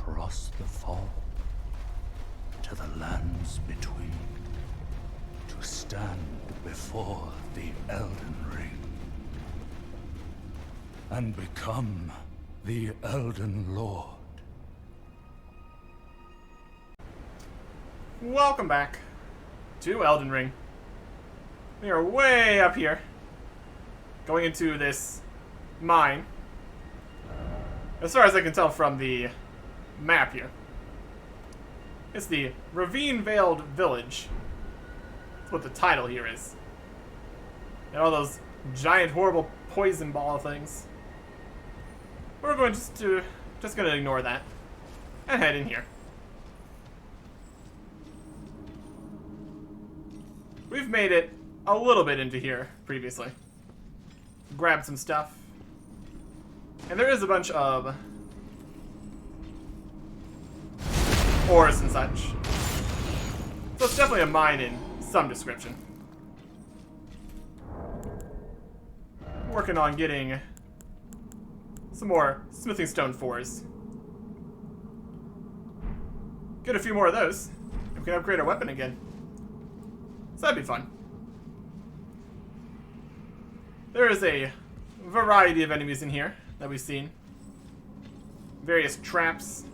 across the fall to the lands between, to stand before the Elden Ring and become the Elden Lord. Welcome back to Elden Ring. We are way up here, going into this mine. As far as I can tell from the map here, it's the Ravine-Veiled Village. That's what the title here is. And all those giant, horrible poison ball things. We're going just gonna ignore that and head in here. We've made it a little bit into here previously. Grabbed some stuff. And there is a bunch of ores and such. So it's definitely a mine in some description. Working on getting some more smithing stone 4s. Get a few more of those, and we can upgrade our weapon again. So that'd be fun. There is a variety of enemies in here that we've seen. Various traps.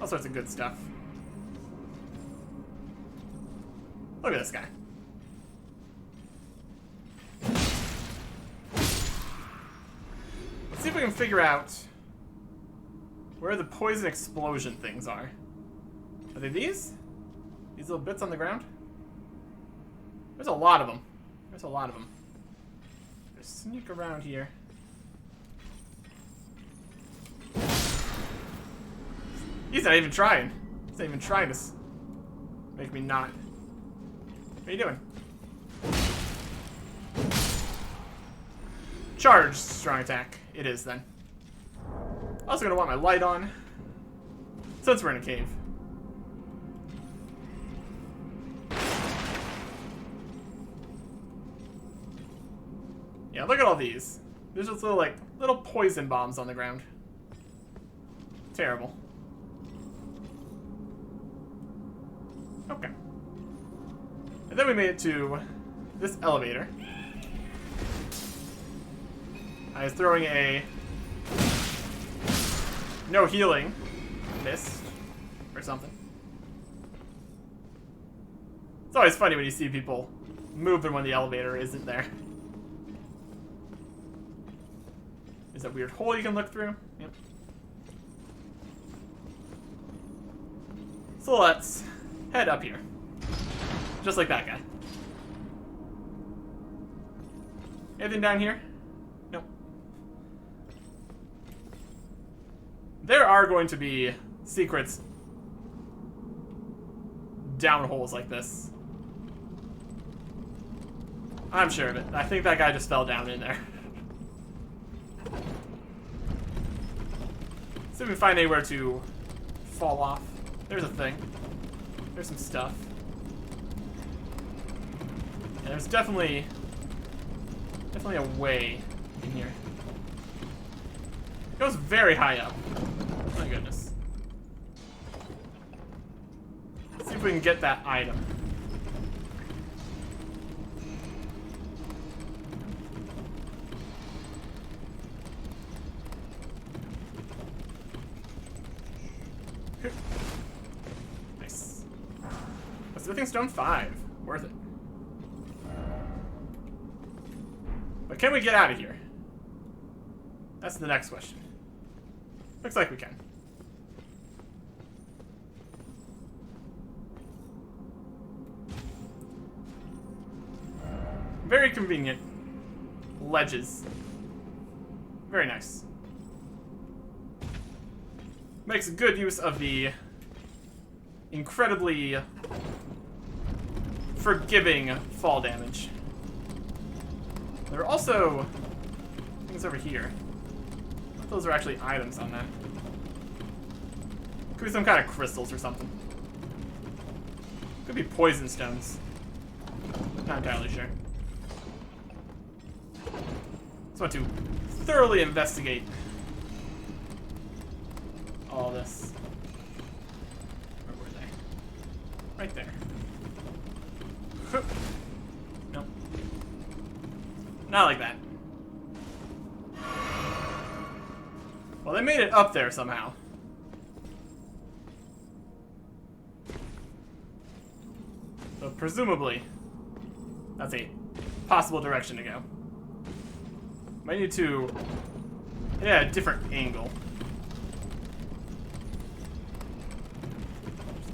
All sorts of good stuff. Look at this guy. Let's see if we can figure out where the poison explosion things are. Are they these? These little bits on the ground? There's a lot of them. There's a lot of them. Just sneak around here. He's not even trying. He's not even trying to make me not. What are you doing? Charge strong attack. It is then. Also gonna want my light on, since we're in a cave. Yeah, look at all these. There's just little poison bombs on the ground. Terrible. Okay. And then we made it to this elevator. I was throwing a no healing mist or something. It's always funny when you see people moving when the elevator isn't there. There's a weird hole you can look through. Yep. So let's head up here. Just like that guy. Anything down here? Nope. There are going to be secrets down holes like this. I'm sure of it. I think that guy just fell down in there. See if we can find anywhere to fall off. There's a thing. There's some stuff. And there's definitely a way in here. It goes very high up. My goodness. Let's see if we can get that item. Nice. Smithing stone 5. Worth it. But can we get out of here? That's the next question. Looks like we can. Very convenient ledges. Very nice. Makes good use of the incredibly forgiving fall damage. There are also things over here. Those are actually items on that. Could be some kind of crystals or something. Could be poison stones. Not entirely sure. Just want to thoroughly investigate all this. Where were they? Right there. Nope. Not like that. Well, they made it up there somehow. So presumably, that's a possible direction to go. Might need to, yeah, a different angle.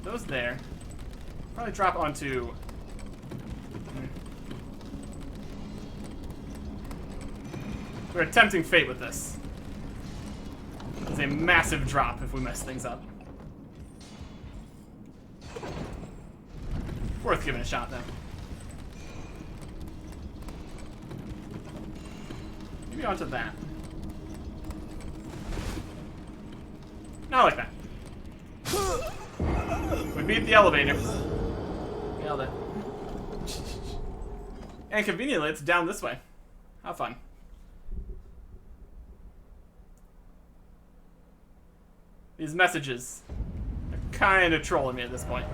Those there. Probably drop onto. We're attempting fate with this. It's a massive drop if we mess things up. Worth giving a shot, though. Maybe onto that. Not like that. We beat the elevator. Nailed it. And conveniently, it's down this way. How fun. These messages are kind of trolling me at this point.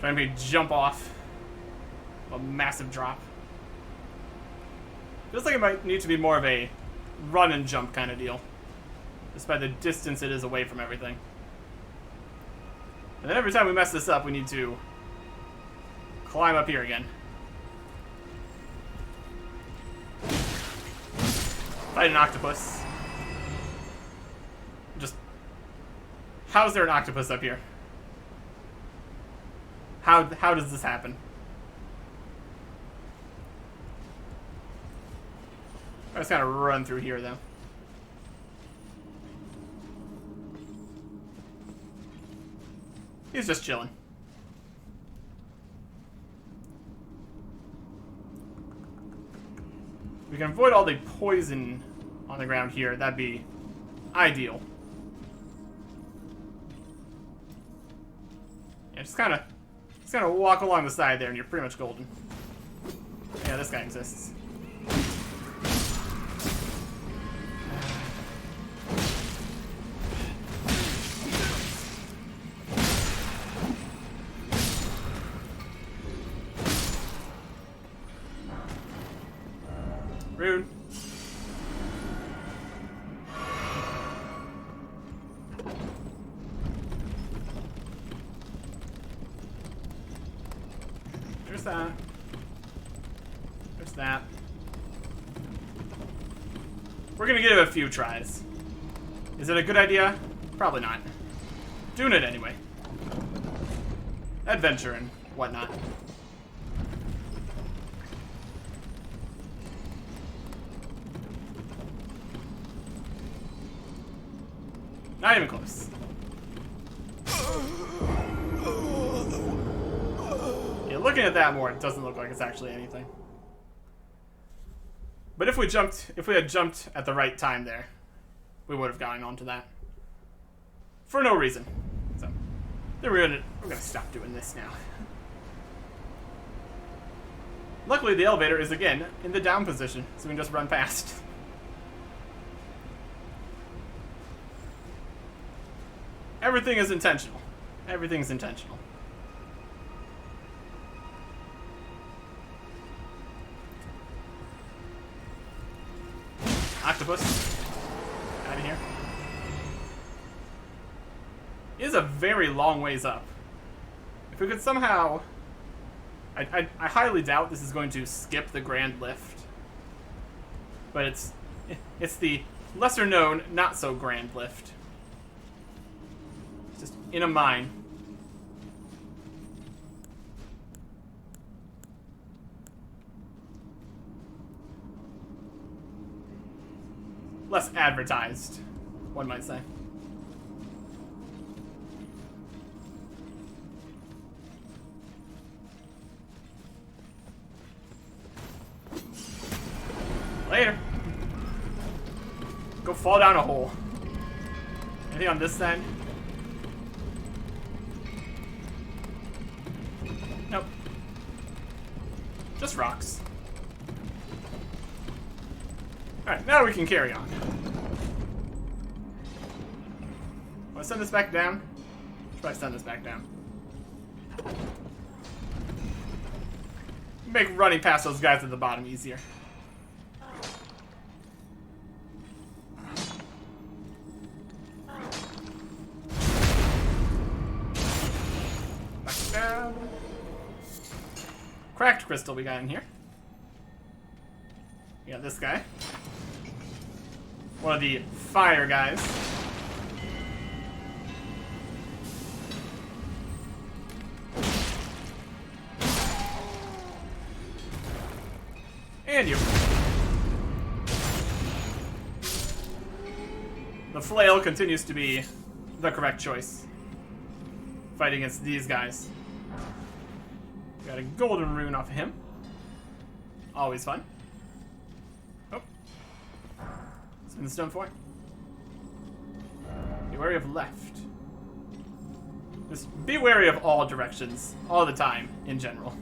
Trying to jump off a massive drop. Feels like it might need to be more of a run and jump kind of deal. Just by the distance it is away from everything. And then every time we mess this up, we need to climb up here again. Fight an octopus. Just... How is there an octopus up here? How does this happen? I just kind of run through here, though. He's just chilling. We can avoid all the poison on the ground here. That'd be ideal. Yeah, just kind of walk along the side there, and you're pretty much golden. Yeah, this guy exists. Rude. There's that. There's that. We're gonna give it a few tries. Is it a good idea? Probably not. Doing it anyway. Adventure and whatnot. Not even close. Yeah, looking at that more, it doesn't look like it's actually anything. But if we had jumped at the right time there, we would have gotten onto that. For no reason. So, then we're gonna stop doing this now. Luckily, the elevator is again in the down position, so we can just run past. Everything is intentional. Everything's intentional. Octopus. Out of here. It is a very long ways up. If we could somehow... I highly doubt this is going to skip the Grand Lift. But it's the lesser known, not so grand lift. Just in a mine. Less advertised, one might say. Later. Go fall down a hole. Anything on this side? Nope. Just rocks. Alright, now we can carry on. Let's send this back down. Should probably send this back down. Make running past those guys at the bottom easier. Back down. Cracked crystal we got in here. We got this guy. One of the fire guys. And you. The flail continues to be the correct choice. Fighting against these guys. Got a golden rune off of him. Always fun. Oh. Spin the stone for. Be wary of left. Just be wary of all directions, all the time, in general.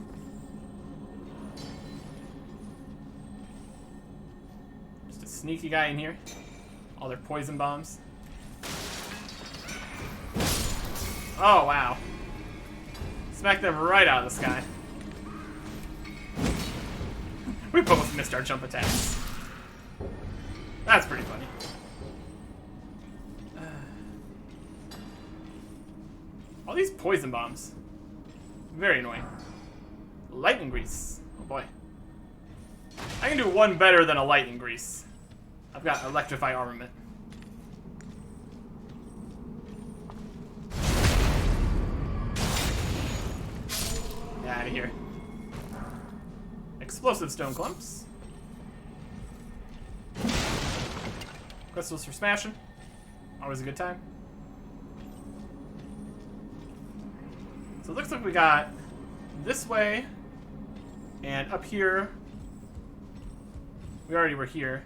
Just a sneaky guy in here. All their poison bombs. Oh, wow. Smack them right out of the sky. We both missed our jump attacks. That's pretty funny. All these poison bombs. Very annoying. Lightning grease. Oh boy. I can do one better than a lightning grease. I've got electrify armament. Get out of here. Explosive stone clumps. Crystals for smashing. Always a good time. So it looks like we got this way and up here. We already were here.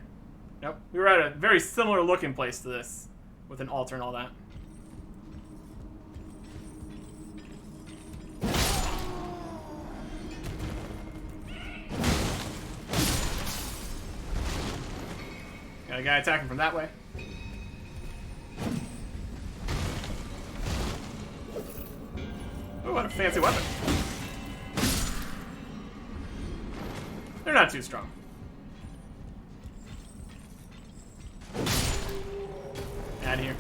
Nope. We were at a very similar looking place to this with an altar and all that. Got a guy attacking from that way. Oh, what a fancy weapon. They're not too strong. Out of here.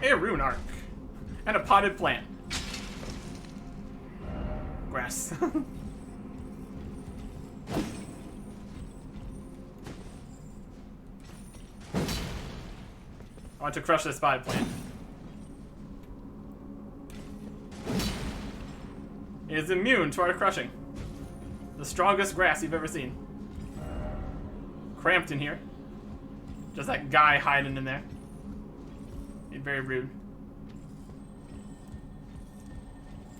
A rune arc. And a potted plant. Grass. I want to crush this potted plant. It is immune to our crushing. The strongest grass you've ever seen. Cramped in here. Just that guy hiding in there. Being very rude.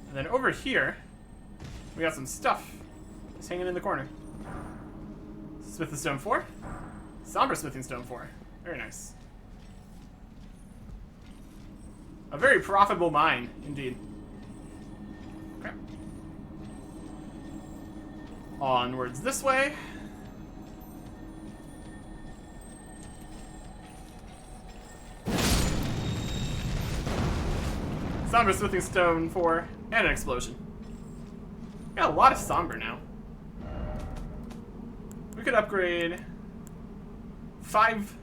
And then over here, we got some stuff just hanging in the corner. Smithing Stone 4. Somber Smithing Stone 4. Very nice. A very profitable mine, indeed. Okay. Onwards this way. Somber Smithing Stone 4, and an explosion. Got a lot of Somber now. We could upgrade 5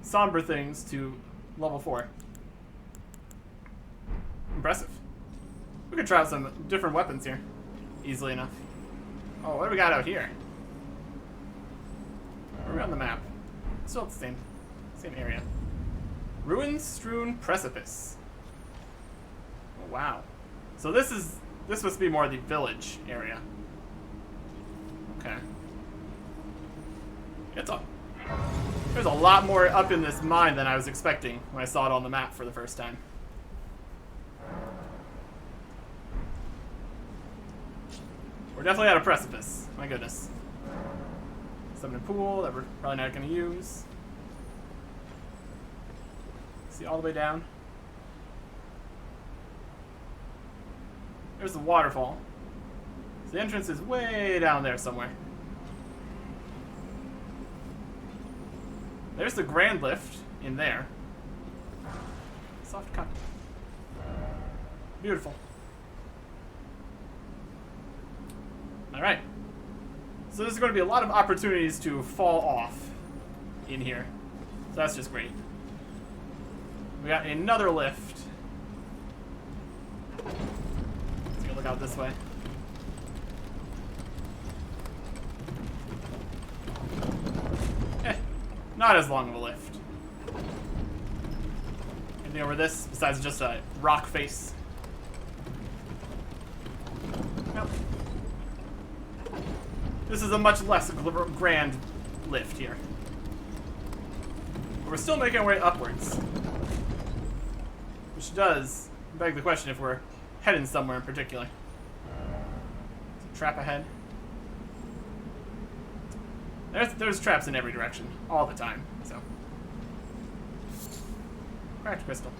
Somber things to level 4. Impressive. We could try out some different weapons here. Easily enough. Oh, what do we got out here? Where are we on the map? Still at the same area. Ruins strewn precipice. Oh, wow. So this must be more the village area. Okay. There's a lot more up in this mine than I was expecting when I saw it on the map for the first time. We're definitely at a precipice. My goodness. Summon a pool that we're probably not going to use. See all the way down. There's the waterfall. So the entrance is way down there somewhere. There's the grand lift in there. Soft cotton. Beautiful. Alright. So there's going to be a lot of opportunities to fall off in here. So that's just great. We got another lift. Let's go look out this way. Not as long of a lift. Anything over this besides just a rock face? Nope. This is a much less grand lift here. But we're still making our way upwards. Which does beg the question if we're heading somewhere in particular. There's a trap ahead. There's traps in every direction, all the time, so. Cracked crystal.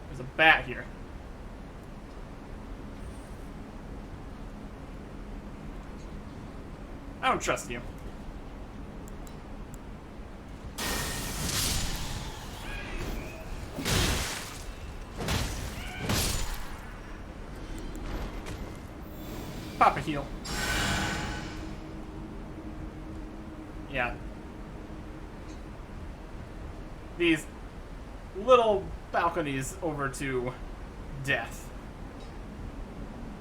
There's a bat here. I don't trust you. Pop a heal. Yeah. These little balconies over to death.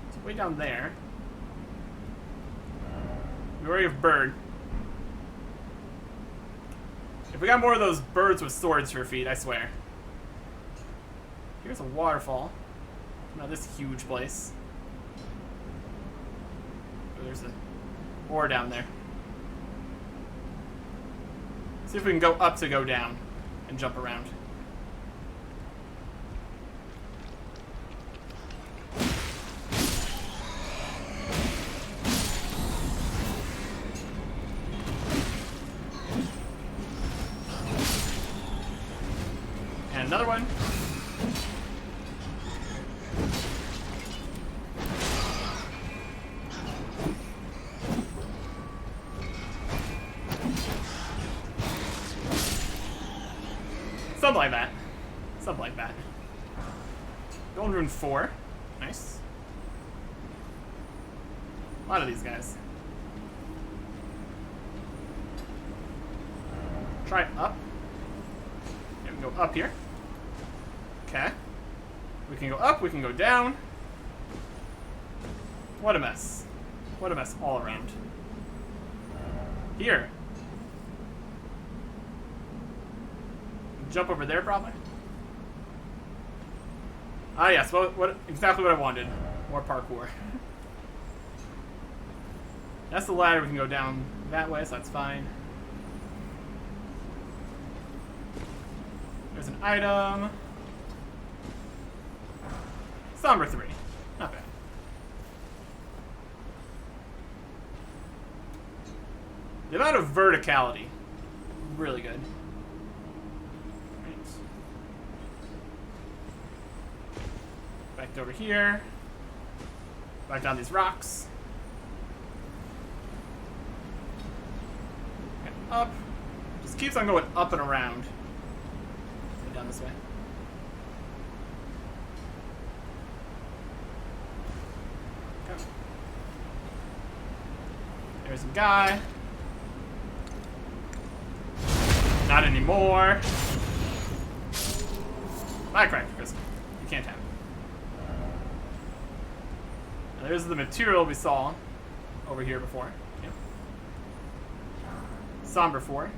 It's way down there. We already have bird. If we got more of those birds with swords for feet, I swear. Here's a waterfall. Now this huge place. There's an ore down there. See if we can go up to go down and jump around. And another one. Something like that. Something like that. Golden Rune 4. Nice. A lot of these guys. Try up. Yeah, we can go up here. Okay. We can go up, we can go down. What a mess. What a mess all around. Here. Jump over there, probably. Ah, yes. Exactly what I wanted. More parkour. That's the ladder. We can go down that way, so that's fine. There's an item. Somber 3. Not bad. The amount of verticality. Really good. Back over here. Back down these rocks. And up. Just keeps on going up and around. Go down this way. Okay. There's a guy. Not anymore. Bye, cracked crystal. You can't have it. There's the material we saw over here before. Yep. Somber 4.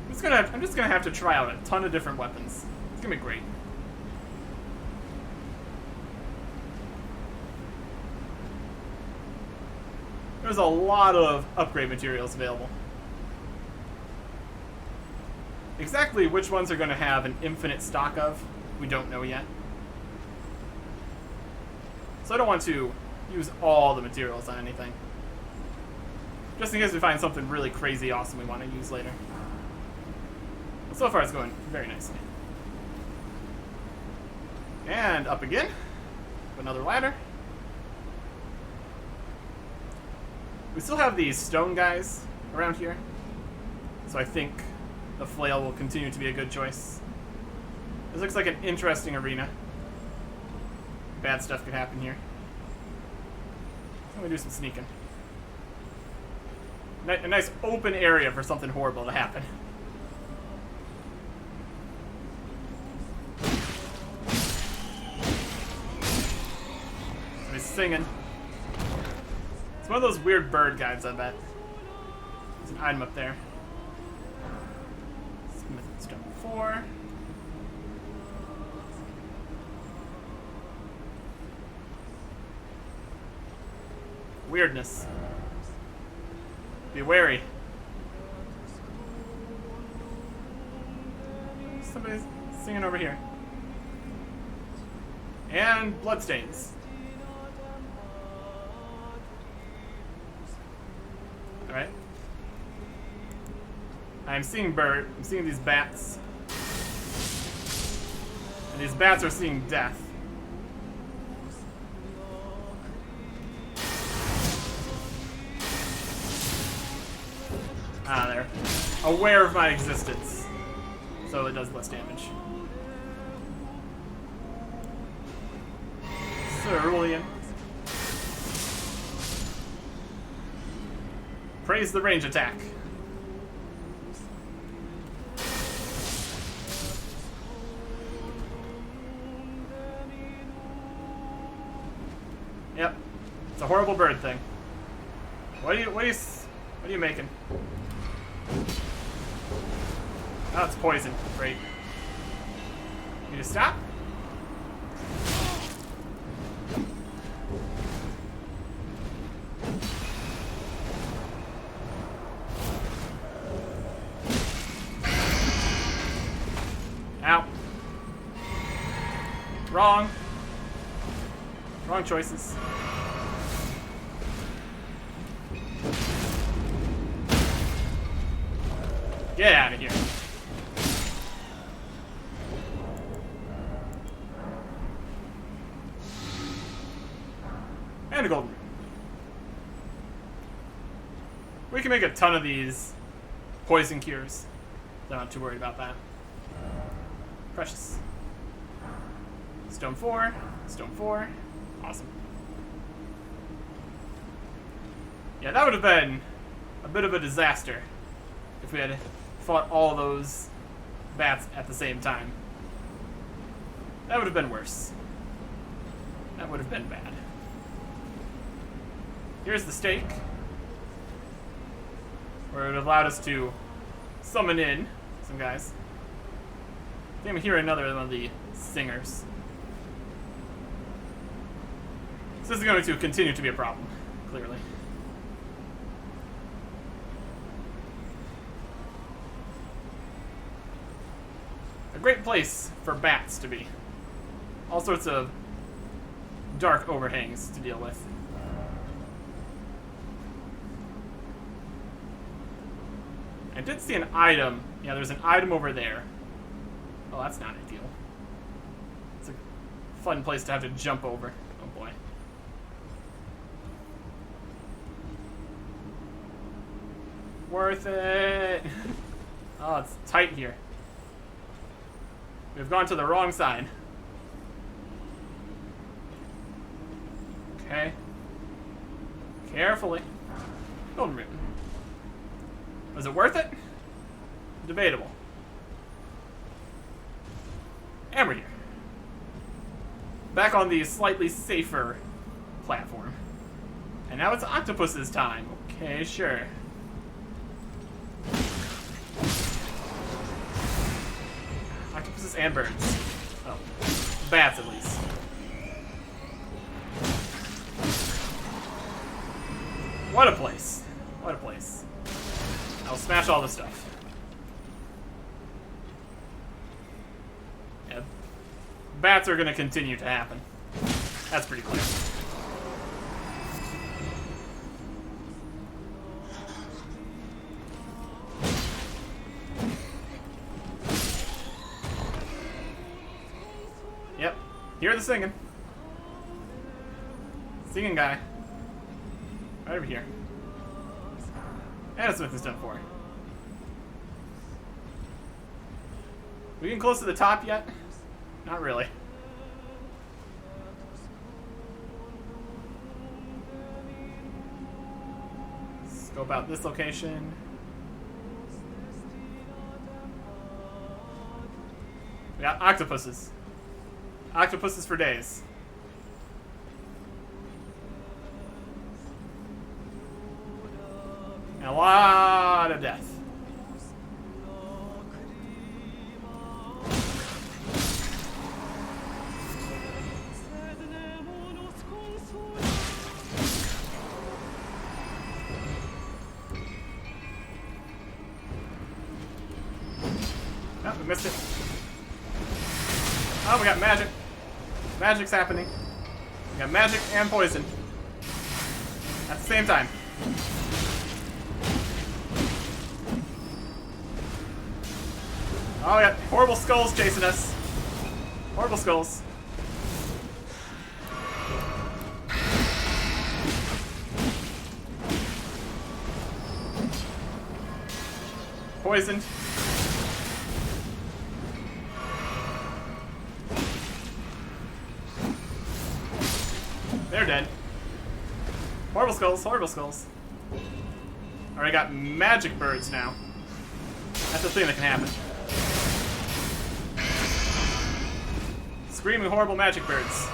I'm just gonna have to try out a ton of different weapons. It's gonna be great. There's a lot of upgrade materials available. Exactly which ones are going to have an infinite stock of, we don't know yet. So I don't want to use all the materials on anything. Just in case we find something really crazy awesome we want to use later. But so far it's going very nicely. And up again. Another ladder. We still have these stone guys around here. So I think the flail will continue to be a good choice. This looks like an interesting arena. Bad stuff could happen here. Let me do some sneaking. A nice open area for something horrible to happen. Somebody's singing. It's one of those weird bird guides, I bet. There's an item up there. Smith and Stone 4. Weirdness. Be wary. Somebody's singing over here. And bloodstains. Alright. I'm seeing these bats. And these bats are seeing death. Ah, they're aware of my existence. So it does less damage. Cerulean. Praise the range attack. Yep. It's a horrible bird thing. What are you making? Oh, it's poison. Great. You need to stop? Ow. Wrong. Wrong choices. Get out of here. And a golden ring. We can make a ton of these poison cures. I'm not too worried about that. Precious. Stone 4. Stone 4. Awesome. Yeah, that would have been a bit of a disaster if we had fought all those bats at the same time. That would have been worse. That would have been bad. Here's the stake, where it would have allowed us to summon in some guys. I think I'm hearing another one of the singers. So this is going to continue to be a problem, clearly. A great place for bats to be. All sorts of dark overhangs to deal with. I did see an item. Yeah, there's an item over there. Oh, that's not ideal. It's a fun place to have to jump over. Oh boy. Worth it. Oh, it's tight here. We've gone to the wrong side. Okay. Carefully. Golden Root. Was it worth it? Debatable. And we're here. Back on the slightly safer platform. And now it's Octopus's time. Okay, sure. Octopuses and birds. Oh. Bats, at least. What a place. What a place. I'll smash all the stuff. Yeah. Bats are going to continue to happen. That's pretty clear. Yep. Hear the singing. Singing guy. Right over here. And a smithing stone 4. We getting close to the top yet? Not really. Let's go about this location. We got octopuses. Octopuses for days. And a lot of death. Oh, we missed it. Oh, we got magic. Magic's happening. We got magic and poison. At the same time. Oh, we got horrible skulls chasing us. Horrible skulls. Poisoned. They're dead. Horrible skulls, horrible skulls. Already got magic birds now. That's the thing that can happen. Screaming horrible magic birds.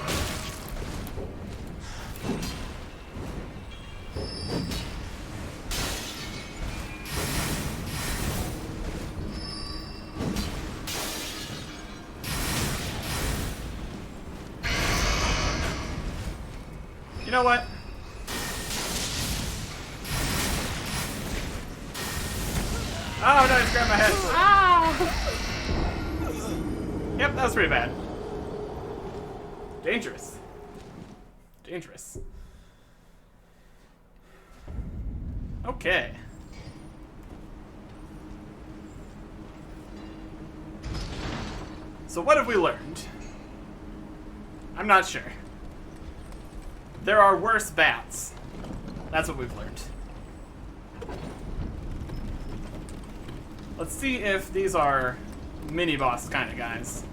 You know what? Oh no, he's grabbed my head. Ah! Yep, that was pretty bad. Dangerous. Dangerous. Okay. So what have we learned? I'm not sure. There are worse bats. That's what we've learned. Let's see if these are mini-boss kind of guys.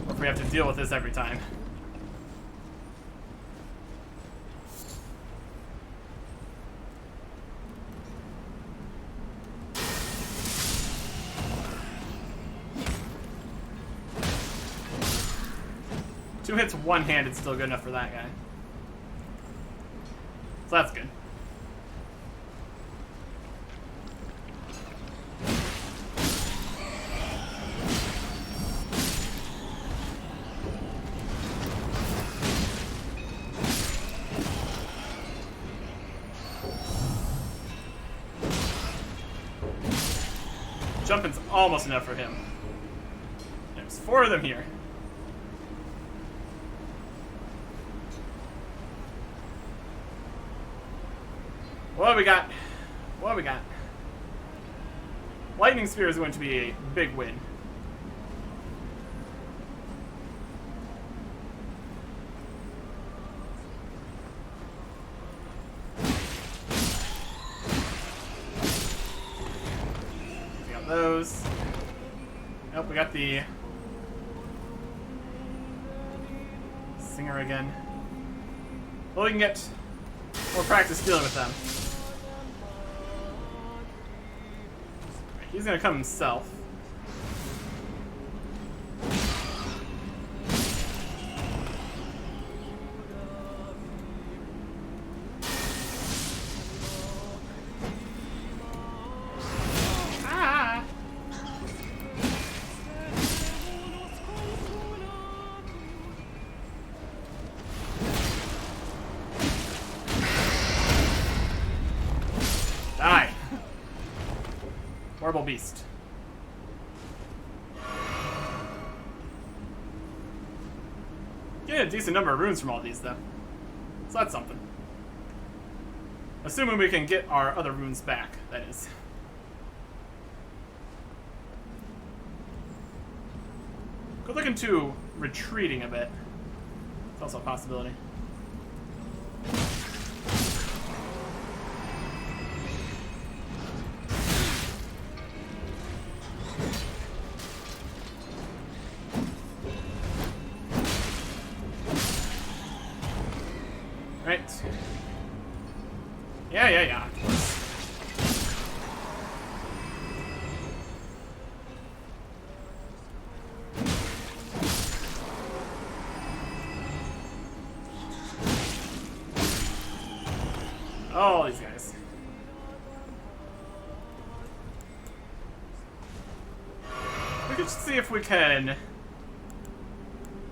Or if we have to deal with this every time. Two hits one-handed still good enough for that guy. So that's good. Jumping's almost enough for him. There's 4 of them here. What do we got? What do we got? Lightning Spear is going to be a big win. We got those. Nope, we got the Singer again. Well, we can get more practice dealing with them. He's gonna come himself. Ah. Die. Horrible beast. Get a decent number of runes from all these, though. So that's something. Assuming we can get our other runes back, that is. Could look into retreating a bit. It's also a possibility. Yeah, yeah, yeah. Oh, these guys. We could see if we can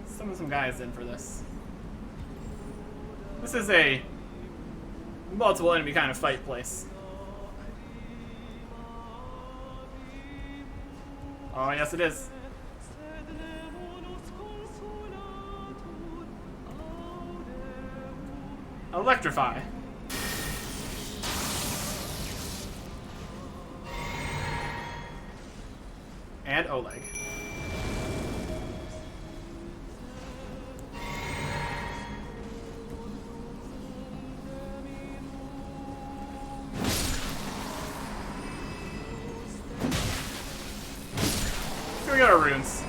summon some guys in for this. This is a multiple enemy kind of fight place. Oh, yes it is. Electrify. And Oleg. Here we got our runes.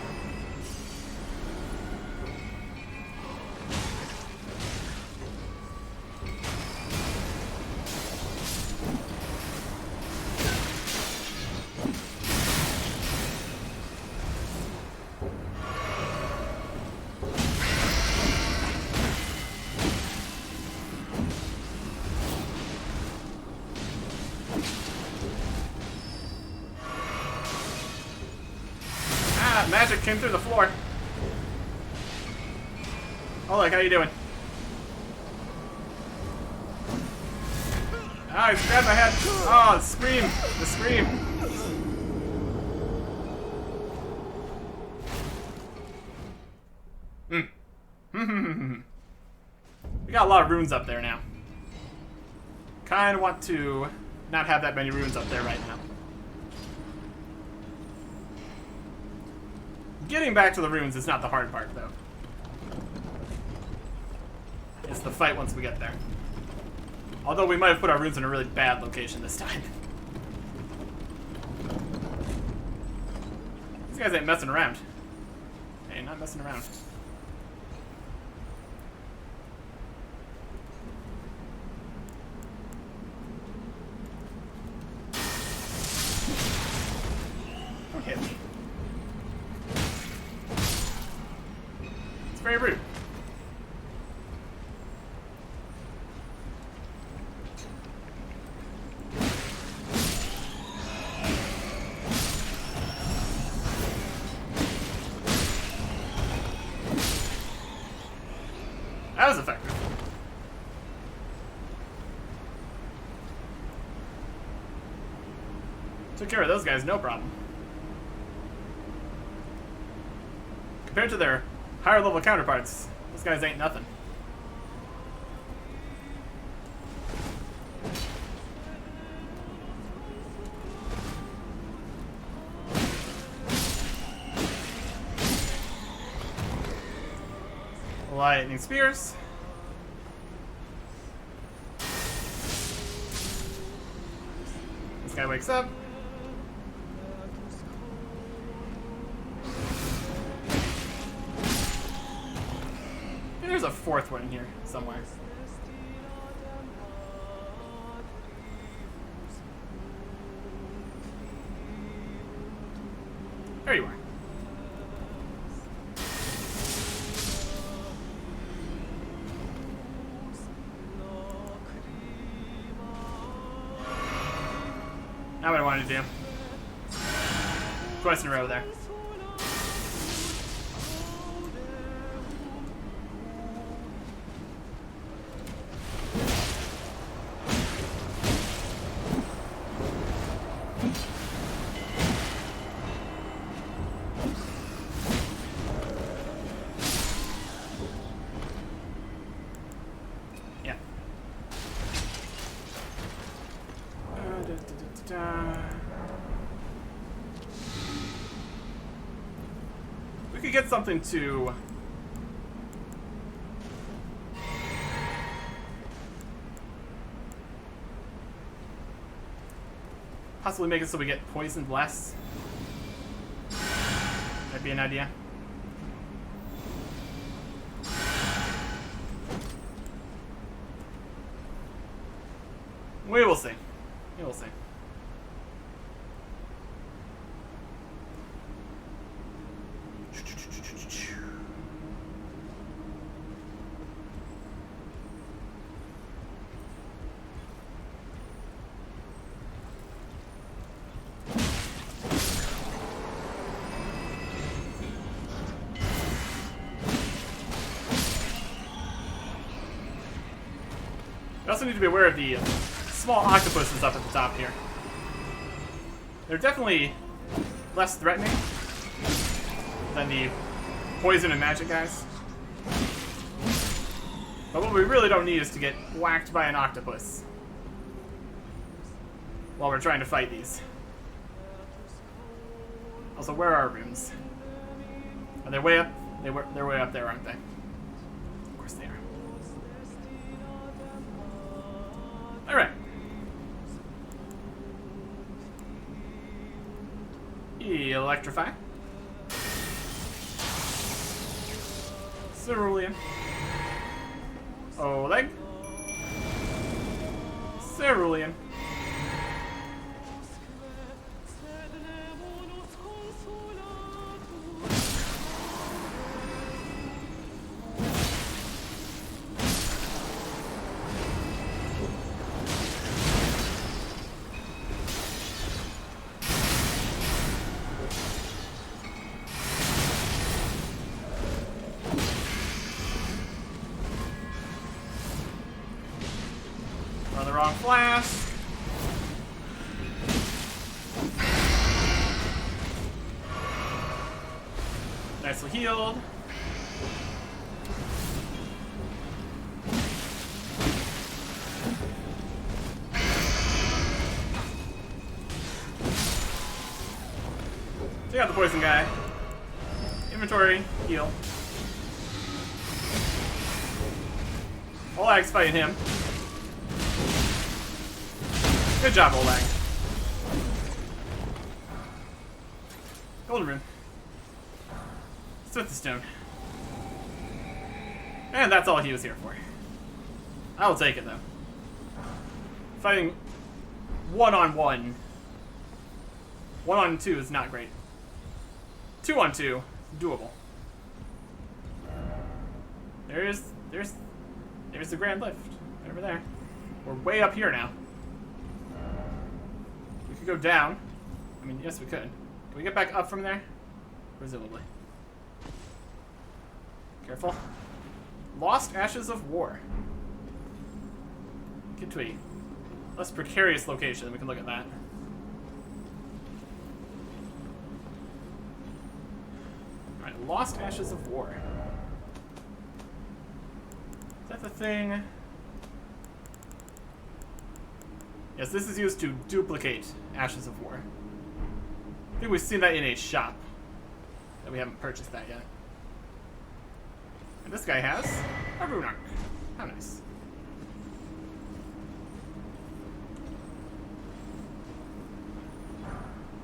Magic came through the floor. Oleg, how you doing? Ah, he's grabbed my head. Oh, the scream. The scream. We got a lot of runes up there now. Kinda want to not have that many runes up there right now. Getting back to the runes is not the hard part, though. It's the fight once we get there. Although we might have put our runes in a really bad location this time. These guys ain't messing around. Hey, not messing around. Don't hit me. It's very rude. That was effective. Took care of those guys, no problem. Compared to their higher level counterparts, those guys ain't nothing. Lightning spears. This guy wakes up. And there's a fourth one in here somewhere. There you are. Now what I wanted to do. Twice in a row there. Yeah. We could get something to possibly make it so we get poisoned less. That'd be an idea. We will see. We will see. We also need to be aware of the small octopuses up at the top here. They're definitely less threatening than the poison and magic guys. But what we really don't need is to get whacked by an octopus while we're trying to fight these. Also, where are our rooms? Are they way up? They're way up there, aren't they? Of course they are. Alright. Electrify. Cerulean. Oleg. Cerulean. On the wrong flask. Nicely healed. Take out the poison guy. Inventory, heal. Oleg's fighting him. Good job, Oleg. Golden rune. Smith the stone. And that's all he was here for. I will take it, though. Fighting one-on-one. 1-on-2 is not great. 2-on-2, doable. There's the grand lift. Right over there. We're way up here now. We could go down. I mean, yes, we could. Can we get back up from there? Presumably. Careful. Lost Ashes of War. Get to a less precarious location, we can look at that. Alright, Lost Ashes of War. Is that the thing? Yes, this is used to duplicate Ashes of War. I think we've seen that in a shop. That we haven't purchased that yet. And this guy has a rune arc. How nice.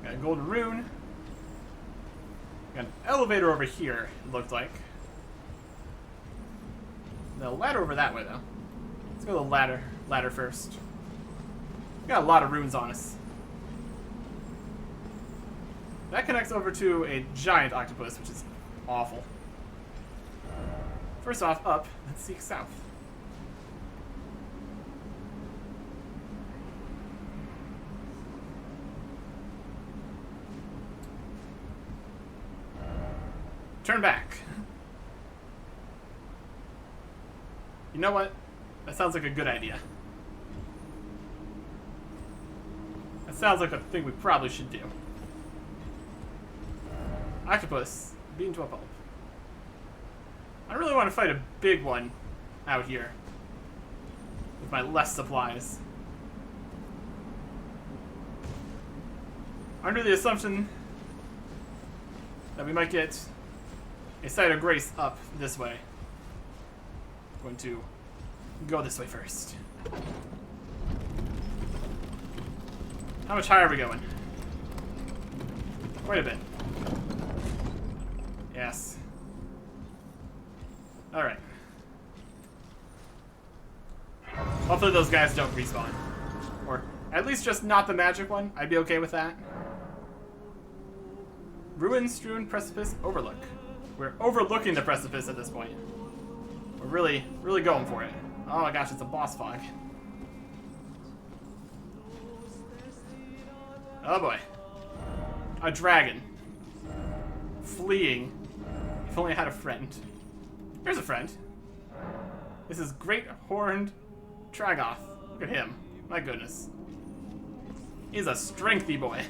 Got a golden rune. Got an elevator over here, it looked like. The ladder over that way, though. Let's go to the ladder first. We got a lot of runes on us. That connects over to a giant octopus, which is awful. First off, up, let's seek south. Turn back. You know what? That sounds like a good idea. That sounds like a thing we probably should do. Octopus, beaten to a pulp. I really want to fight a big one out here with my less supplies. Under the assumption that we might get a site of grace up this way. I'm going to go this way first. How much higher are we going? Quite a bit. Yes. Alright. Hopefully those guys don't respawn. At least just not the magic one. I'd be okay with that. Ruin-strewn precipice overlook. We're overlooking the precipice at this point. We're really, really going for it. Oh my gosh, it's a boss fog. Oh boy. A dragon. Fleeing. If only I had a friend. Here's a friend. This is Great Horned Tragoth. Look at him. My goodness. He's a strengthy boy.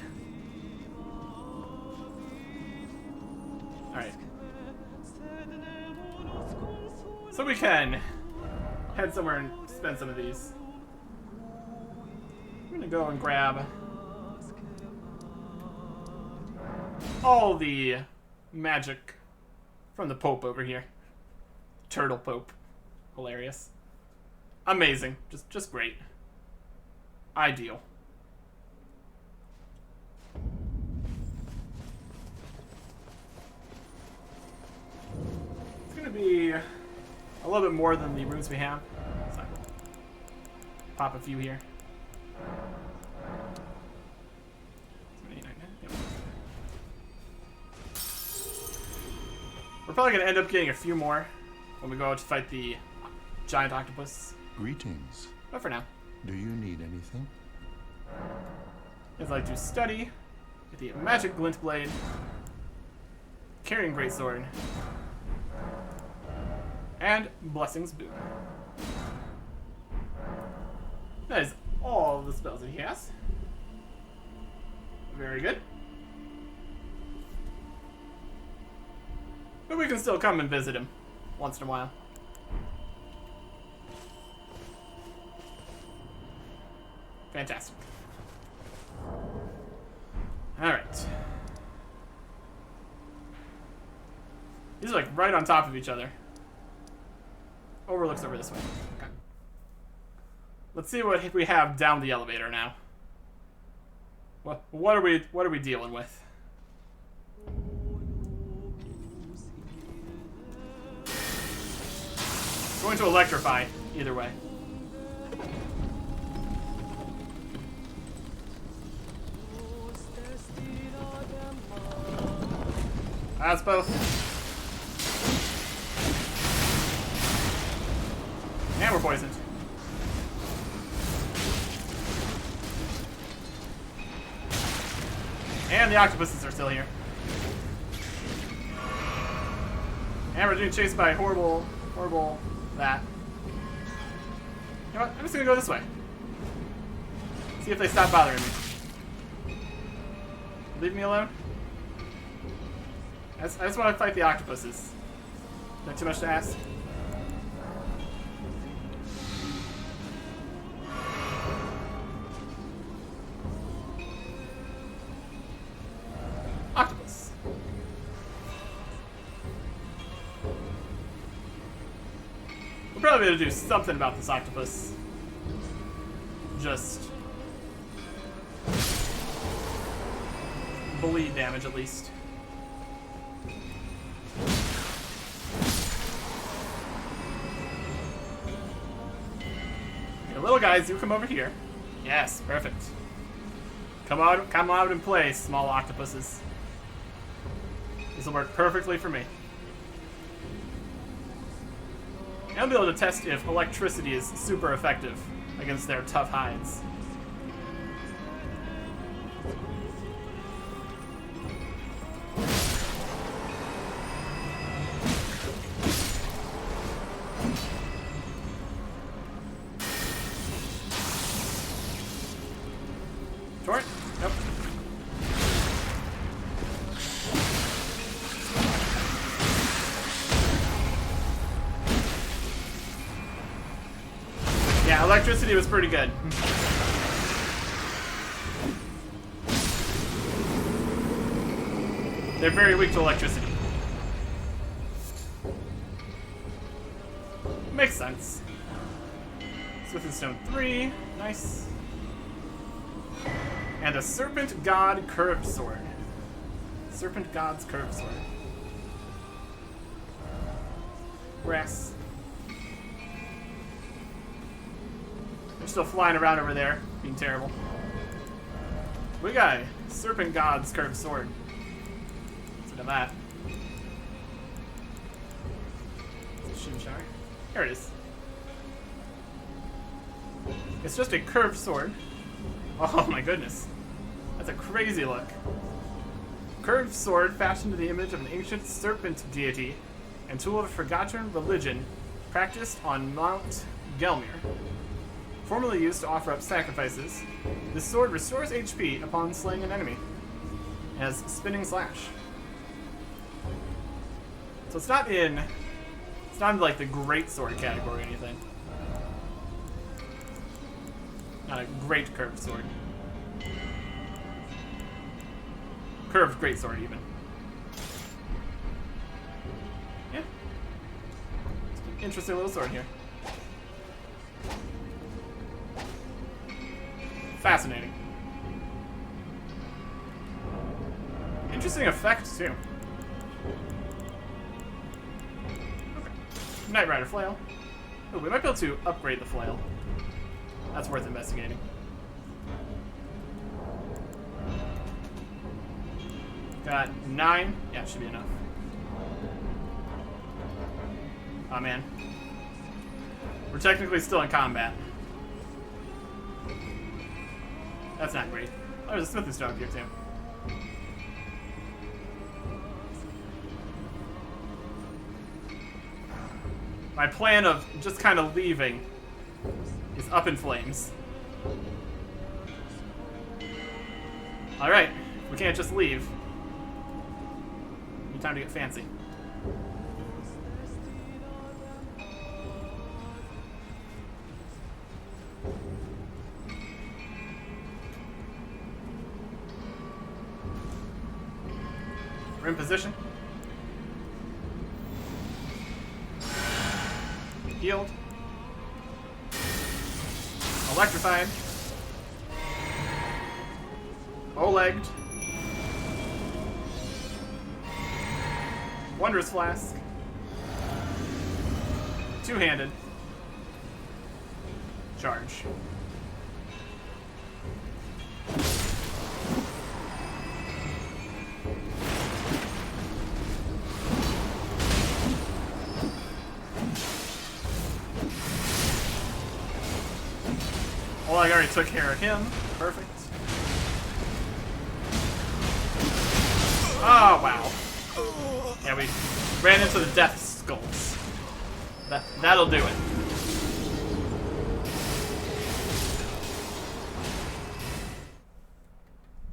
Alright. So we can head somewhere and spend some of these. I'm gonna go and grab all the magic from the Pope over here. Turtle Pope. Hilarious. Amazing. Just great. Ideal. It's gonna be a little bit more than the runes we have. So I will pop a few here. We're probably going to end up getting a few more when we go out to fight the giant octopus. Greetings. But for now. Do you need anything? I'd like to study with the magic glint blade, carrying greatsword, and blessings boon. That is all the spells that he has. Very good. But we can still come and visit him once in a while. Fantastic. Alright. These are like right on top of each other. Overlooks over this way. Okay. Let's see what we have down the elevator now. What are we dealing with? Going to electrify, either way. That's both. And we're poisoned. And the octopuses are still here. And we're being chased by horrible that. You know what? I'm just gonna go this way. See if they stop bothering me. Leave me alone. I just want to fight the octopuses. Not too much to ask. Octopus. We'll probably be able to do something about this octopus. Just bleed damage at least. Okay, little guys, you come over here. Yes, perfect. Come out and play, small octopuses. This will work perfectly for me. And I'll be able to test if electricity is super effective against their tough hides. Torrent? Nope. Yeah, electricity was pretty good. They're very weak to electricity. Makes sense. Smith and Stone 3. Nice. And a Serpent God Curved Sword. Serpent God's Curved Sword. Grass. They're still flying around over there. being terrible. We got a Serpent God's curved sword. Look at that. Shimshire. Here it is. It's just a curved sword. Oh my goodness. That's a crazy look. Curved sword fashioned to the image of an ancient serpent deity and tool of a forgotten religion practiced on Mount Gelmir. Formerly used to offer up sacrifices, this sword restores HP upon slaying an enemy. It has spinning slash. So it's not in like the great sword category or anything. Not a great curved sword. Curved great sword even. Yeah. It's an interesting little sword here. Fascinating. Interesting effect too. Okay. Knight Rider flail. Oh, we might be able to upgrade the flail. That's worth investigating. Got 9. Yeah, it should be enough. Oh man. We're technically still in combat. That's not great. Oh, there's a smithing stone up here too. My plan of just kind of leaving is up in flames. Alright, we can't just leave. Need time to get fancy. We're in position. Healed. Electrified. O-legged. Wondrous Flask. Two-handed. Charge. Well, I already took care of him. Perfect. Oh, wow. Yeah, we ran into the death skulls. That'll do it.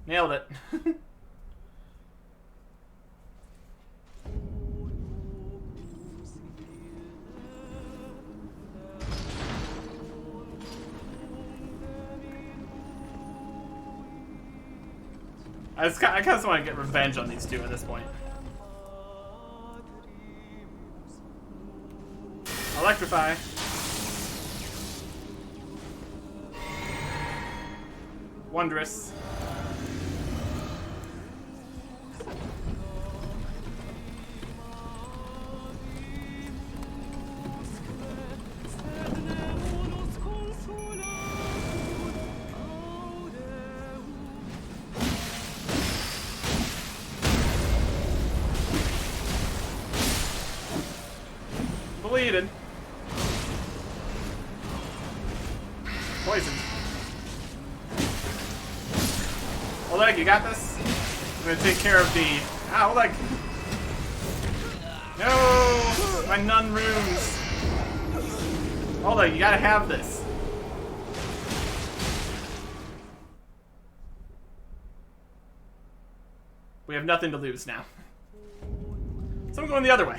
Nailed it. I kind of just want to get revenge on these two at this point. Electrify. Wondrous. Bleeding. Poisoned. Oleg, you got this? I'm gonna take care of the... Ah, Oleg! No! My nun runes! Oleg, you gotta have this. We have nothing to lose now. So I'm going the other way.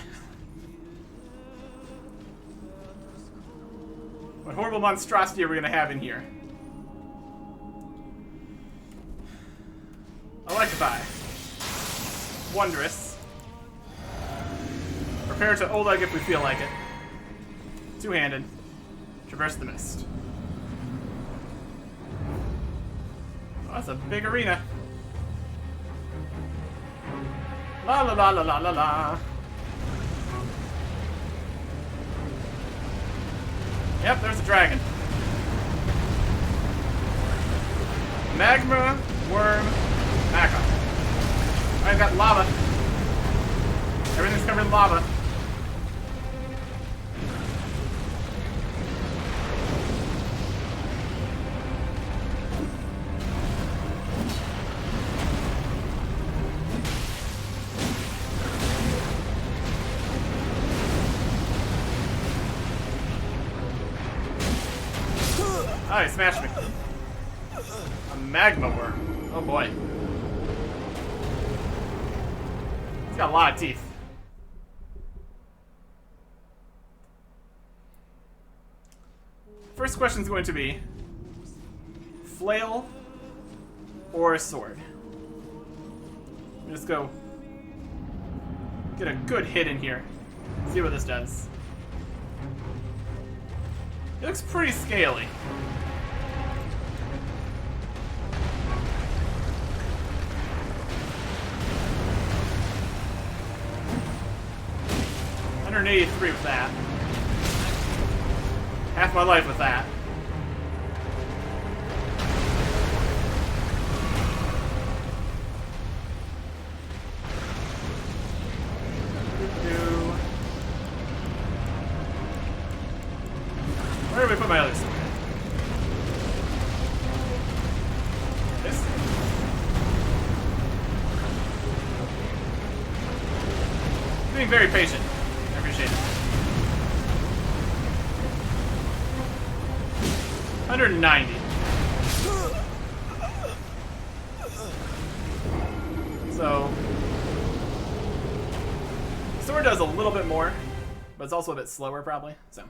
What horrible monstrosity are we going to have in here? Electrify. Wondrous. Prepare to Oleg if we feel like it. Two-handed. Traverse the mist. Oh, that's a big arena. La la la la la la la. Yep, there's a dragon. Magma worm back up. I've got lava. Everything's covered in lava. Oh, he smashed me. A magma worm. Oh boy. He's got a lot of teeth. First question is going to be flail or sword. Let's go get a good hit in here. See what this does. It looks pretty scaly. $183 with that. Half my life with that. Where do we put my other sword? This? Being very patient. I appreciate it. 190. So, sword does a little bit more, but it's also a bit slower probably. So,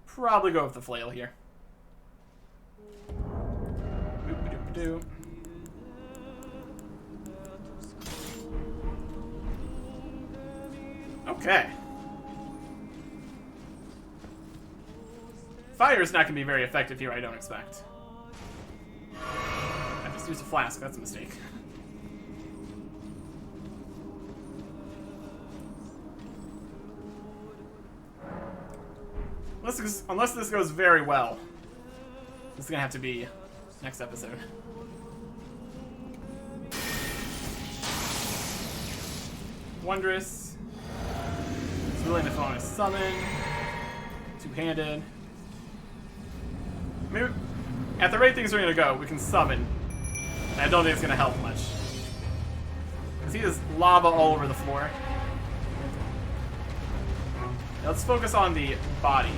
probably go with the flail here. Boop-a-doop-a-doo. Okay. Fire is not going to be very effective here, I don't expect. I just used a flask, that's a mistake. Unless this goes very well. This is going to have to be next episode. Wondrous. It's willing to throw on a summon. Two-handed. Maybe at the rate things are going to go, we can summon. And I don't think it's going to help much. Because he has lava all over the floor. Now let's focus on the body.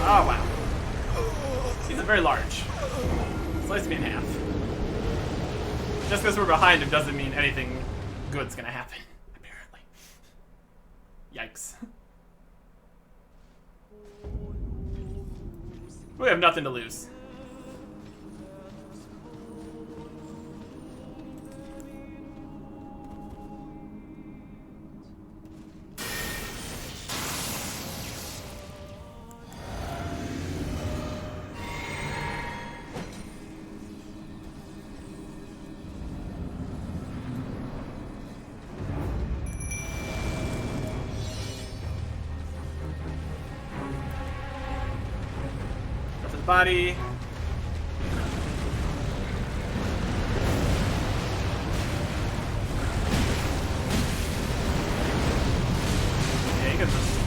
Oh, wow. He's very large. Slice me in half. Just because we're behind him doesn't mean anything good's gonna happen, apparently. Yikes. We have nothing to lose. Body. Yeah, he can just...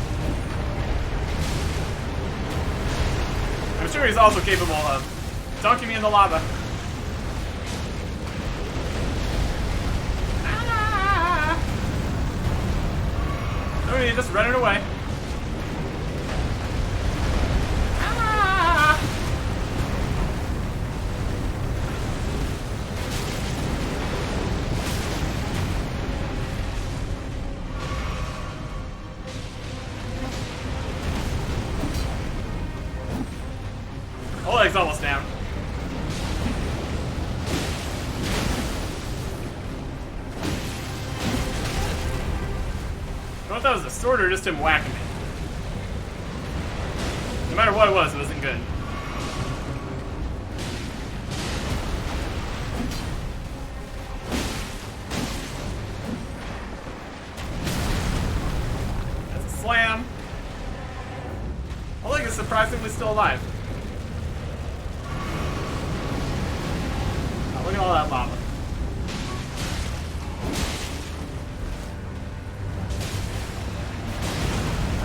I'm sure he's also capable of dunking me in the lava. Ah! No, he's just running away. Leg's almost down. I don't know if that was a sword or just him whacking me. No matter what it wasn't good. Slam. Oleg is surprisingly still alive. Oh, look at all that lava.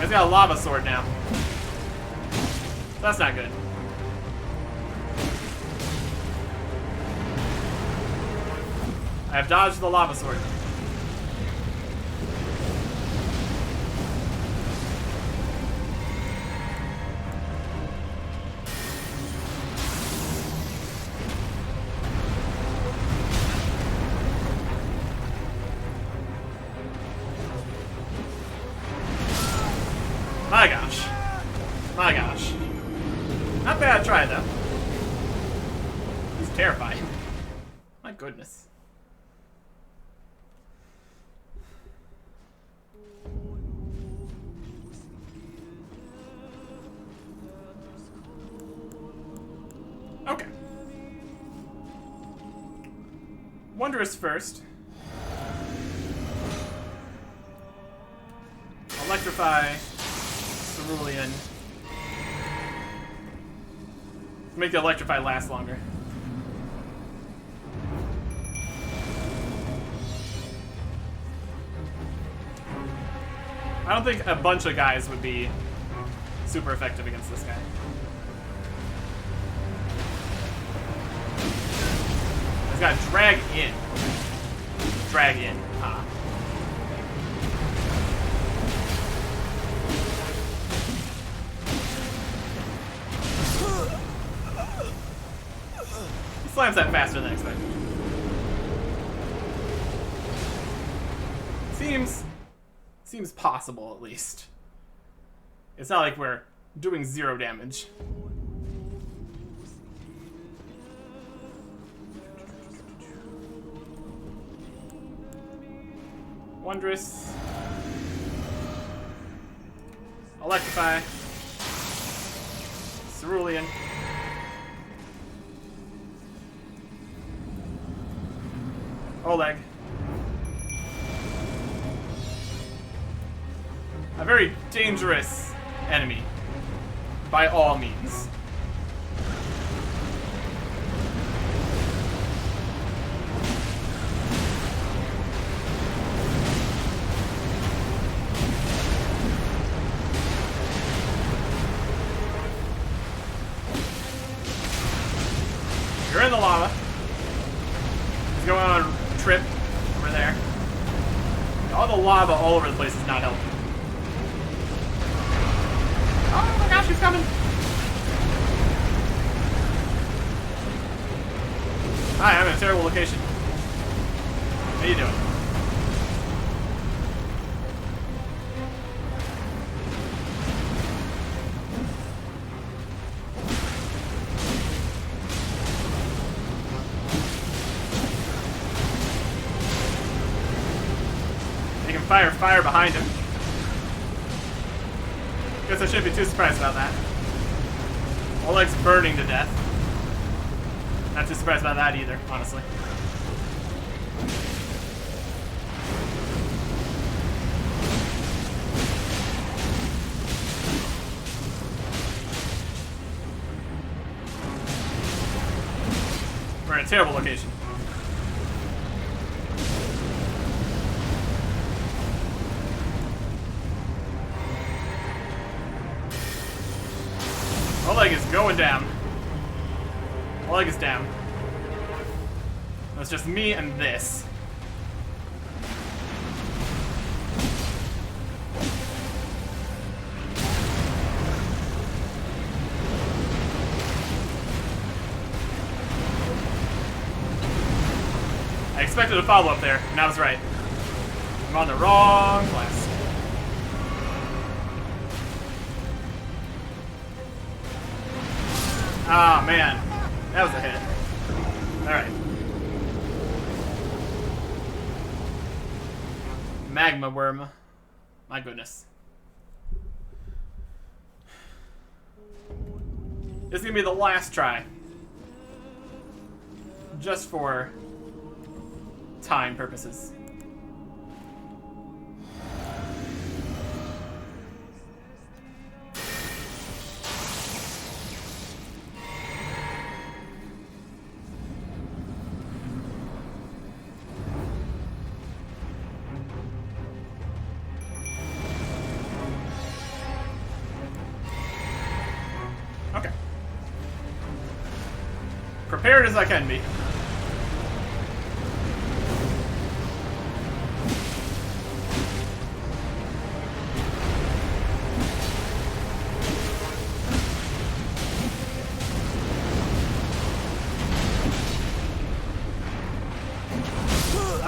He's got a lava sword now. That's not good. I have dodged the lava sword. My gosh. My gosh. Not bad try, though. He's terrifying. My goodness. Okay. Wondrous first. Electrify. Cerulean. Make the electrify last longer. I don't think a bunch of guys would be super effective against this guy. He's got drag in. Drag in. Ah. He slams that faster than expected. Seems possible, at least. It's not like we're doing 0 damage. Wondrous. Electrify. Cerulean. Oleg. A very dangerous enemy, by all means. You're in the lava. He's going on a trip over there. All the lava all over the place is not helping. Oh my gosh, he's coming! Hi, I'm in a terrible location. How you doing? They can fire behind him. Guess I shouldn't be too surprised about that. Oleg's burning to death. Not too surprised about that either, honestly. We're in a terrible location. Oleg is going down. Oleg is down. It's just me and this. I expected a follow-up there, and I was right. I'm on the wrong quest. Ah, man. That was a hit. Alright. Magma worm. My goodness. This is gonna be the last try. Just for time purposes. prepared as I can be.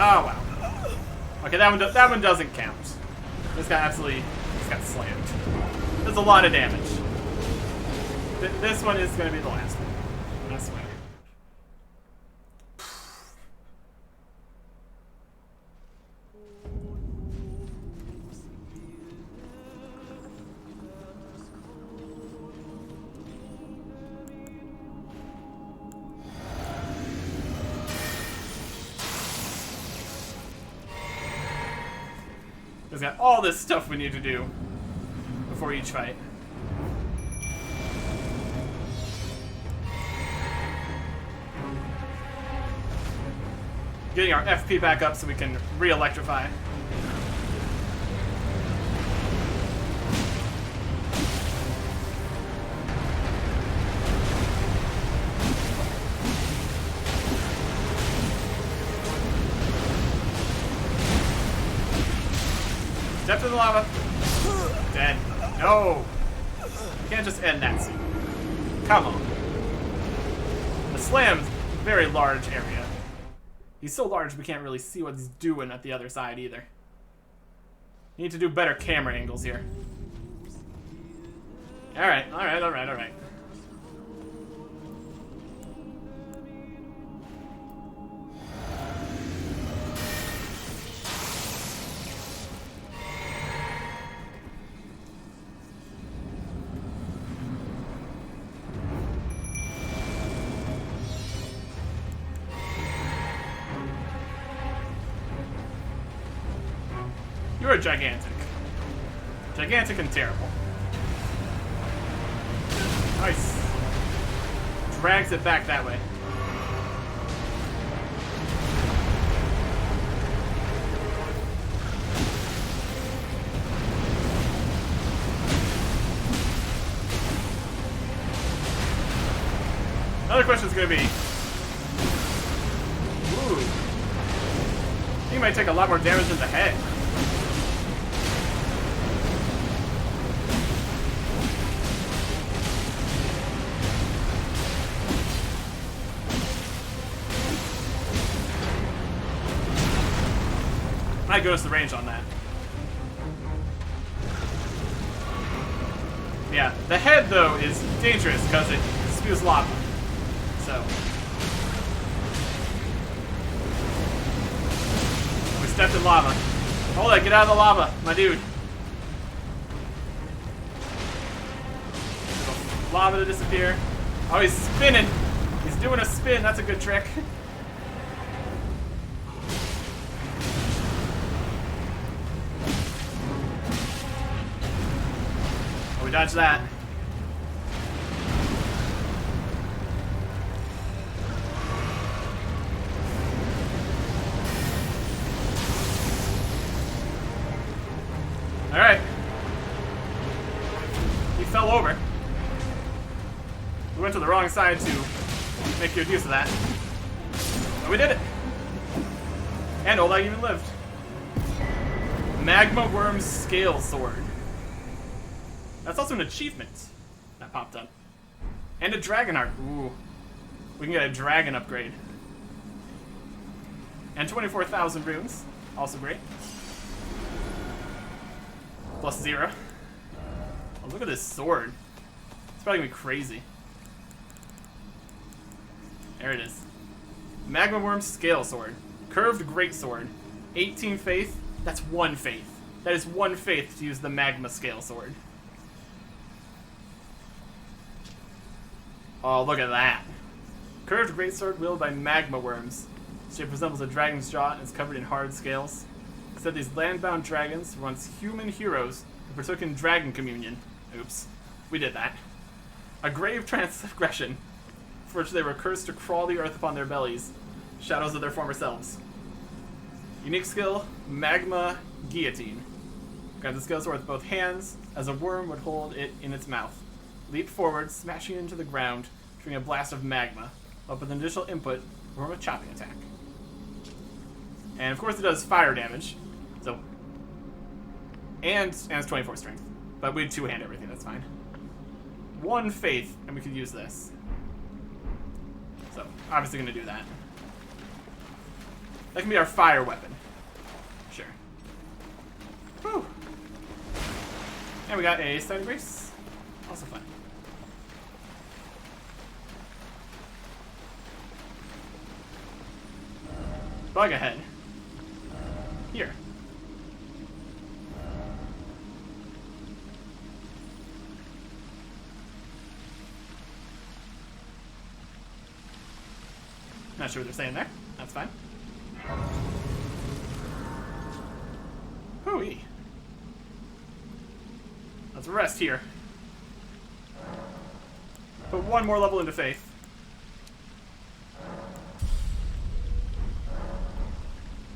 Oh, wow. Okay, that one doesn't count. This got slammed. That's a lot of damage. This one is going to be the last one. I swear. We've got all this stuff we need to do before each fight. Getting our FP back up so we can re-electrify. Step to the lava. Dead. No. You can't just end that scene. Come on. The slam's a very large area. He's so large we can't really see what he's doing at the other side either. You need to do better camera angles here. Alright, alright, alright, alright. You're gigantic. Gigantic and terrible. Nice. Drags it back that way. Another question is going to be... Ooh. He might take a lot more damage in the head. Might go us the range on that. Yeah, the head though is dangerous because it spews lava. So we stepped in lava. Hold it, get out of the lava, my dude. Lava to disappear. Oh, he's spinning. He's doing a spin. That's a good trick. We dodged that. Alright. He fell over. We went to the wrong side to make good use of that. But we did it. And Oleg even lived. Magma Worm Scale Sword. That's also an achievement that popped up. And a dragon heart. Ooh. We can get a dragon upgrade. And 24,000 runes. Also great. Plus 0. Oh, look at this sword. It's probably gonna be crazy. There it is. Magma Worm Scale Sword. Curved Greatsword. 18 faith. That's 1 faith. That is 1 faith to use the Magma Scale Sword. Oh, look at that. Curved greatsword wielded by magma worms. Shape resembles a dragon's jaw and is covered in hard scales. It said these land-bound dragons were once human heroes who partook in dragon communion. Oops. We did that. A grave transgression, for which they were cursed to crawl the earth upon their bellies, shadows of their former selves. Unique skill, Magma Guillotine. Grab the scale sword with both hands, as a worm would hold it in its mouth. Leap forward, smashing into the ground, triggering a blast of magma. up with an additional input from a chopping attack. And of course it does fire damage. So, and it's 24 strength. But we two-hand everything, that's fine. 1 faith, and we could use this. So, obviously gonna do that. That can be our fire weapon. Sure. Whew. And we got a side grace. Also fun. Bug ahead. Here. Not sure what they're saying there. That's fine. Hooey. Let's rest here. Put 1 more level into faith.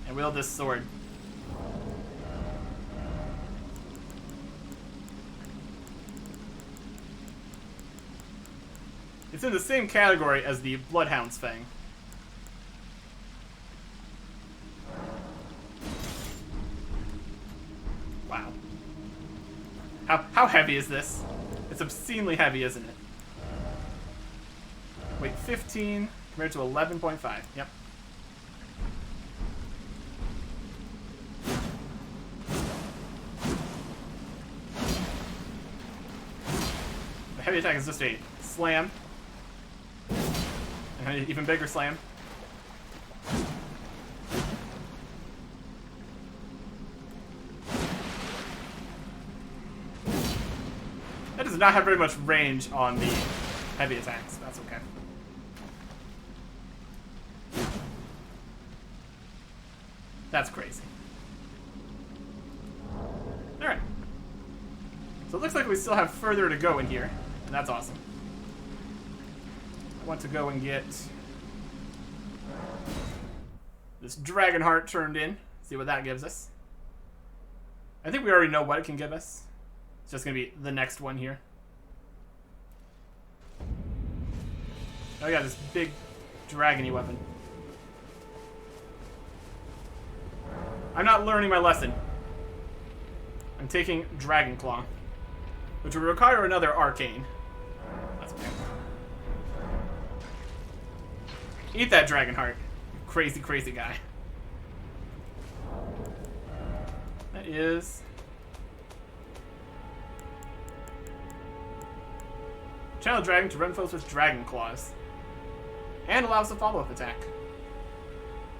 And wield this sword. It's in the same category as the Bloodhound's Fang. Wow. How heavy is this? It's obscenely heavy, isn't it? Wait, 15 compared to 11.5. Yep. The heavy attack is just a slam. And an even bigger slam. That does not have very much range on the heavy attacks. That's okay. That's crazy. Alright. So it looks like we still have further to go in here. And that's awesome. I want to go and get this dragon heart turned in. See what that gives us. I think we already know what it can give us. It's just going to be the next one here. Oh yeah, this big dragon-y weapon. I'm not learning my lesson. I'm taking Dragon Claw, which will require another arcane. That's okay. Eat that dragon heart. Crazy, crazy guy. That is... Channel Dragon to run foes with Dragon Claws. And allows a follow-up attack.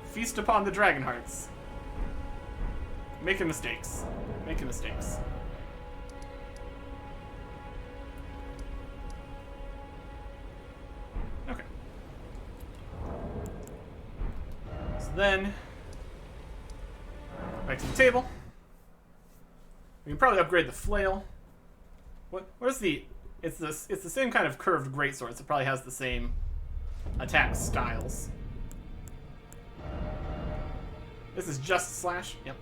Feast upon the Dragon Hearts. Making mistakes. Making mistakes. Okay. So then, back to the table. We can probably upgrade the flail. What is the... It's the same kind of curved greatsword, so it probably has the same attack styles. This is just slash? Yep.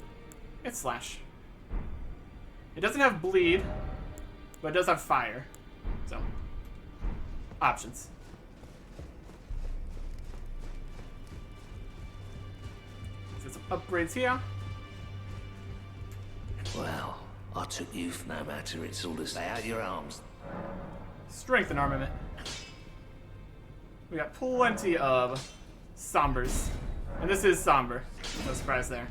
It's slash. It doesn't have bleed, but it does have fire. So, options. So some upgrades here. Well, I took youth no matter, it's all to stay out your arms. Strength and armament. We got plenty of sombers. And this is somber. No surprise there.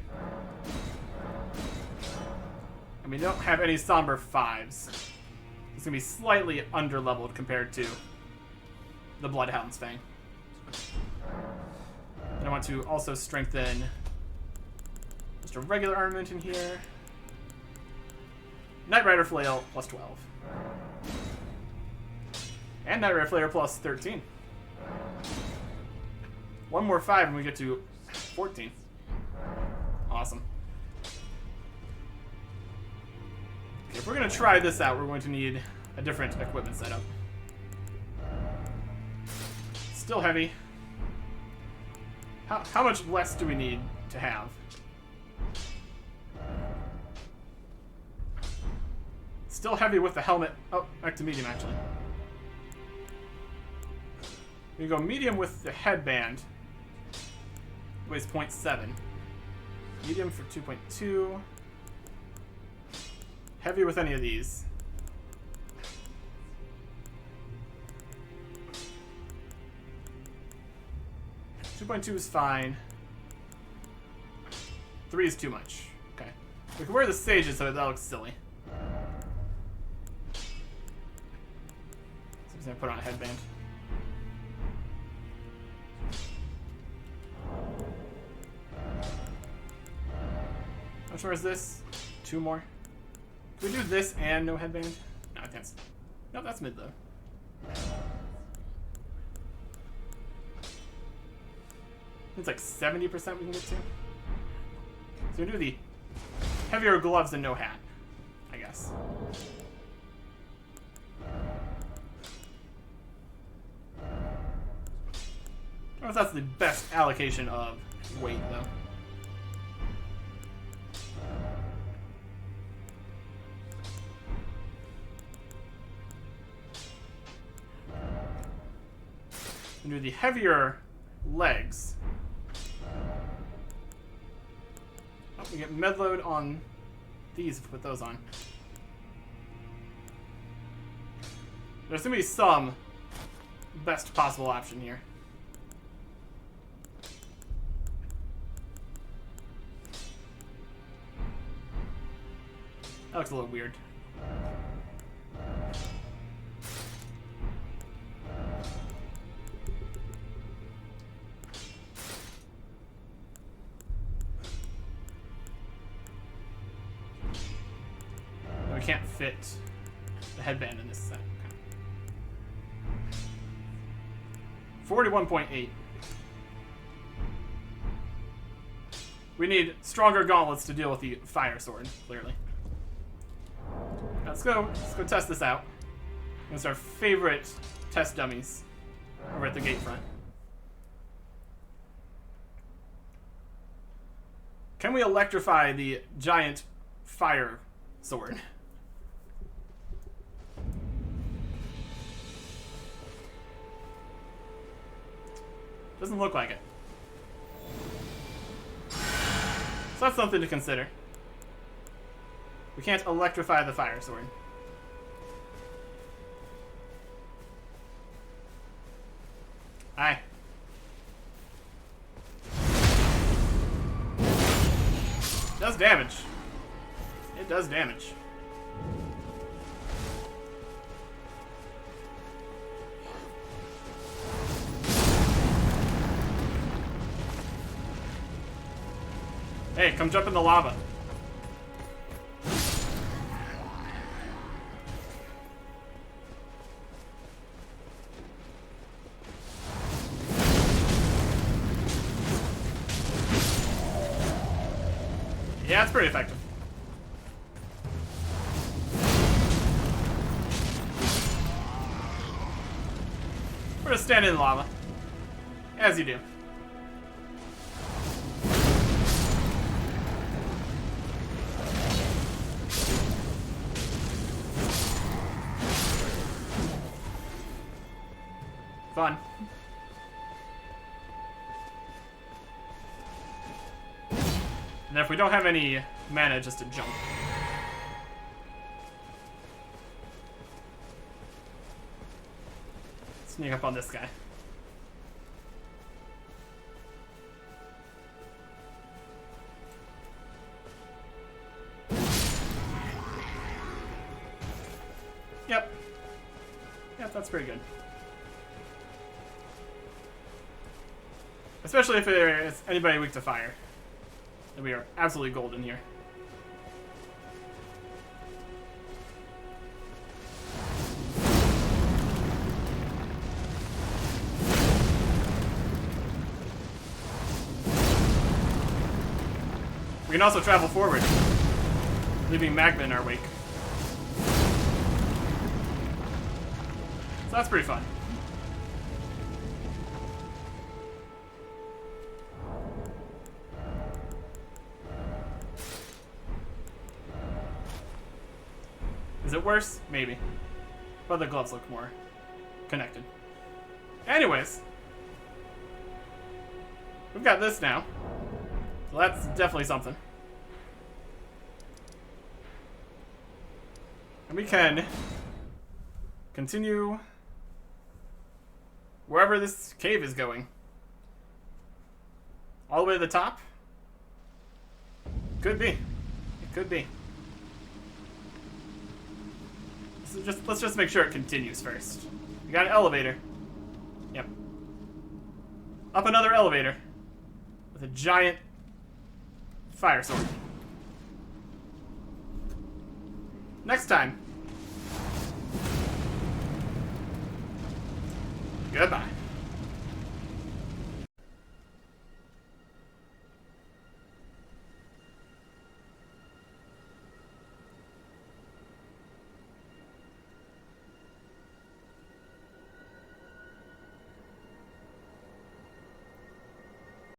And we don't have any somber 5s. It's going to be slightly underleveled compared to the Bloodhound's Fang. And I want to also strengthen just a regular armament in here. Knight Rider Flail plus 12. And Knight Rider Flail plus 13. One more 5 and we get to 14. Awesome. Okay, if we're going to try this out, we're going to need a different equipment setup. Still heavy. How much less do we need to have? Still heavy with the helmet. Oh, back to medium, actually. We go medium with the headband. Weighs 0.7. Medium for 2.2. Heavy with any of these. 2.2 is fine. 3 is too much. Okay. We can wear the sages so that looks silly. So I'm just gonna put on a headband. How much more is this? 2 more. Can we do this and no headband? No, I can't. No, that's mid though. It's like 70% we can get to. So we do the heavier gloves and no hat, I guess. I don't know if that's the best allocation of weight though. And do the heavier legs. Oh, we get med load on these if we put those on. There's gonna be some best possible option here. That looks a little weird. We can't fit the headband in this set. Okay. 41.8. We need stronger gauntlets to deal with the fire sword, clearly. Let's go test this out. It's our favorite test dummies over at the gate front. Can we electrify the giant fire sword? Doesn't look like it. So that's something to consider. We can't electrify the fire sword. Aye. It does damage. It does damage. Hey, come jump in the lava. Yeah, it's pretty effective. We're gonna stand in the lava. As you do. Fun. And if we don't have any mana, just to jump. Sneak up on this guy. Yep. Yep, that's pretty good. Especially if it's anybody weak to fire. And we are absolutely golden here. We can also travel forward, leaving magma in our wake. So that's pretty fun. Is it worse? Maybe. But the gloves look more connected. Anyways, We've got this now. So that's definitely something. And we can continue wherever this cave is going. All the way to the top? Could be. It could be. So let's just make sure it continues first. We got an elevator. Yep. Up another elevator. With a giant fire sword. Next time. Goodbye.